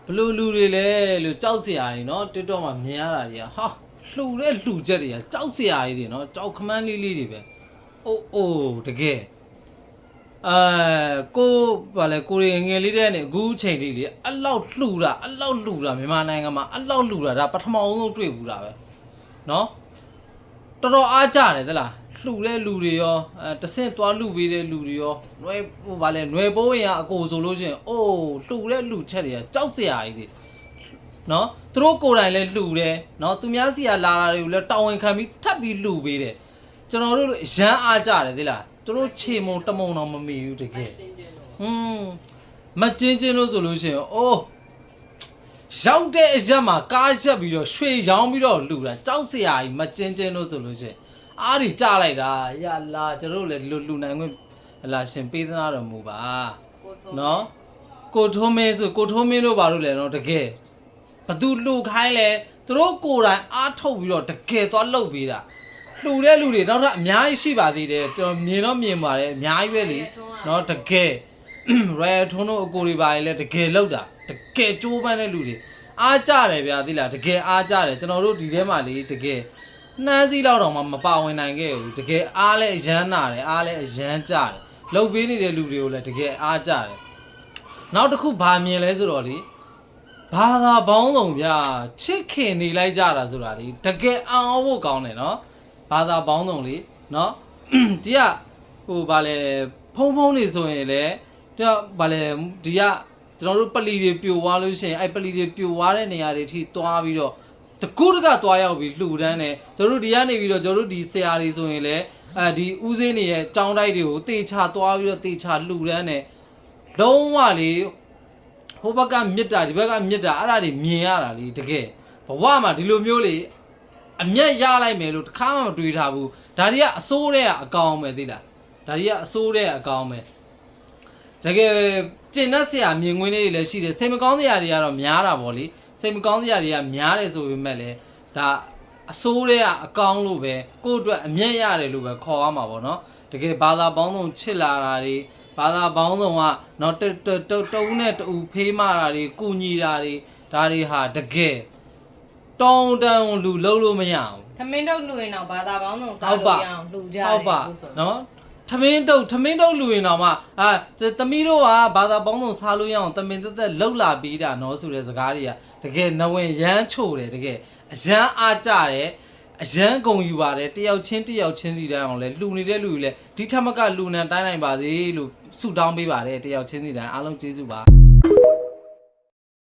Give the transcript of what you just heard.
ဘလူလူတွေလဲလို့ကြောက်စရာကြီးနော်တွတ်တော့မှမြင်ရတာကြီးဟာလှူတဲ့လှူချက်တွေကကြောက်စရာကြီးတွေနော်ကြောက်ခမန်းလေးလေးတွေပဲအိုးအိုးတကယ်ကိုဗာလဲကိုရီငယ်လေးတဲ့နဲ့အခုချိန်လေးလေအလောက်လှူတာမြန်မာနိုင်ငံမှာအလောက်လှူတာဒါပထမဆုံးတွေ့ဘူးတာပဲနော်တော်တော်အားကြတယ်သလားလှူတဲ့လူတွေရောတဆင့်သွားလှူပေးတဲ့လူတွေရောနွယ်ဟိုဗာလဲနွယ်ပိုးဝင်ရအကိုဆိုလို့ရှိရင်အိုးလှူတဲ့လှူချက်တွေကကြောက်စရာကြီးတွေနော်သူတို့ကိုယ်တိုင်လဲလှူတယ်နော်သူများစီကလာတာတွေကိုလဲတောင်းဝင်ခံပြီးထပ်ပြီးလှူပေးတယ်ကျွန်တော်တို့ရမ်းအားကြတယ်သလားသူတို့ခြေမုံတမုံတော့မမီဘူးတကယ်မကျင်းချင်းလို့ဆိုလို့ရှိရင်အိုးရောက်တဲ့အရက်မှာကားရက်ပြီးတော့ရွှေရောင်းပြီးတော့လှူတာကြောက်စရာကြီးမကျင်းချင်းလို့ဆိုလို့ရှိရင်အားတွေကြားလိုက်တာရလာကျွန်တော်တို့လည်းလူနိုင်ခွင့်လာရှင်ပေးသနာတော်မူပါနော်ကိုထိုးမင်းဆိုကိုထိုးမင်းတို့ဘာလို့လဲနော်တကယ်ဘသူလှူခိုင်းလဲသူတို့ကိုယ်တိုင်အားထုတ်ပြီးတော့တကယ်သွားလှုပ်ပေးတာလှူတဲ့လူတွေနောက်ထပ်အများကြီးရှိပါသေးတယ်ကျွန်တော်မြင်တော့မြင်ပါတယ်အများကြီးပဲလေနော်တကယ်ရဲထုံးတို့အကိုတွေပါလေတကယ်လှုပ်တာတကယ်ကြိုးပမ်းတဲ့လူတွေအားကြတယ်ဗျာသိလားတကယ်အားကြတယ်ကျွန်တော်တို့ဒီထဲမှာလေတကယ်နှမ်းစီးလောက်တော့မှမပါဝင်နိုင်ခဲ့ဘူးတကယ်အားလဲအရမ်းနာတယ်အားလဲအရမ်းကြတယ်လှုပ်ပေးနေတဲ့လူတွေကိုလည်းတကယ်အားကြတယ်နောက်တစ်ခုဗာမြင်လဲဆိုတော့လေဘာသာပေါင်းစုံဗျာချစ်ခင်နေလိုက်ကြတာဆိုတာလေတကယ်အောင်ဖို့ကောင်းတယ်နော်ဘာသာပေါင်းစုံလေနော်ဒီကဟိုဗာလဲဖုံနေဆိုရင်လေဒီကဗာလဲဒီကကျွန်တော်တို့ပလီတွေပြိုသွားလို့ရှိရင်အဲ့ပလီတွေပြိုသွားတဲ့နေရာတွေထိသွားပြီးတော့တကူးတကသွားရောက်ပြီးလှူဒန်းတယ်ကျွန်တော်တို့ဒီကနေပြီးတော့ကျွန်တော်တို့ဒီဆရာတွေဆိုရင်လည်းဒီဦးစင်းတွေရဲ့ចောင်းတိုက်တွေကိုတေချာသွားပြီးတော့တေချာလှူဒန်းတယ်လုံးဝလေဟိုဘက်ကမြစ်တာဒီဘက်ကမြစ်တာအဲ့ဒါတွေမြင်ရတာလေတကယ်ဘဝမှာဒီလိုမျိုးလေအမျက်ရလိုက်မယ်လို့တခါမှမတွေးထားဘူးဒါတွေကအစိုးရကအကောင်ပဲသိလားဒါတွေကအစိုးရအကောင်ပဲတကယ်ကျင်တတ်ဆရာမြင်ကွင်းလေးတွေလည်းရှိတယ်စိတ်မကောင်းစရာတွေကတော့များတာပေါ့လေစိတ်မကောင်းစရာတွေကများတယ်ဆိုပေမဲ့လည်းဒါအစိုးရကအကောင်လို့ပဲကိုယ့်အတွက်အမျက်ရတယ်လို့ပဲခေါ်ရမှာပေါ့နော်တကယ်ဘာသာပေါင်းစုံချစ်လာတာတွေဘာသာပေါင်းစုံကနော်တုံးနဲ့တူဖေးမတာတွေကုညီတာတွေဒါတွေဟာတကယ်တောင်းတန်းလူလုံးလို့မရအောင်ထမင်းတုပ်လူရင်တော့ဘာသာပေါင်းစုံစားလို့ရအောင်လူကြတယ်နော်ထမင်းတုပ်လူရင်တော့မှသမီးတို့ကဘာသာပေါင်းစုံစားလို့ရအောင်တမင်သက်လှုပ်လာပြီးတာနော်ဆိုတဲ့စကားတွေကတကယ်နဝင်ရမ်းချို့တယ်တကယ်အရမ်းအားကြတယ်အရန်ဂုံယူပါတယ်တယောက်ချင်းစီတိုင်းအောင်လဲလှူနေတဲ့လူတွေလဲဒီထက်မကလှူနံတိုင်းနိုင်ပါစေလို့ဆုတောင်းပေးပါတယ်တယောက်ချင်းစီတိုင်းအားလုံးကျေးဇူးပါ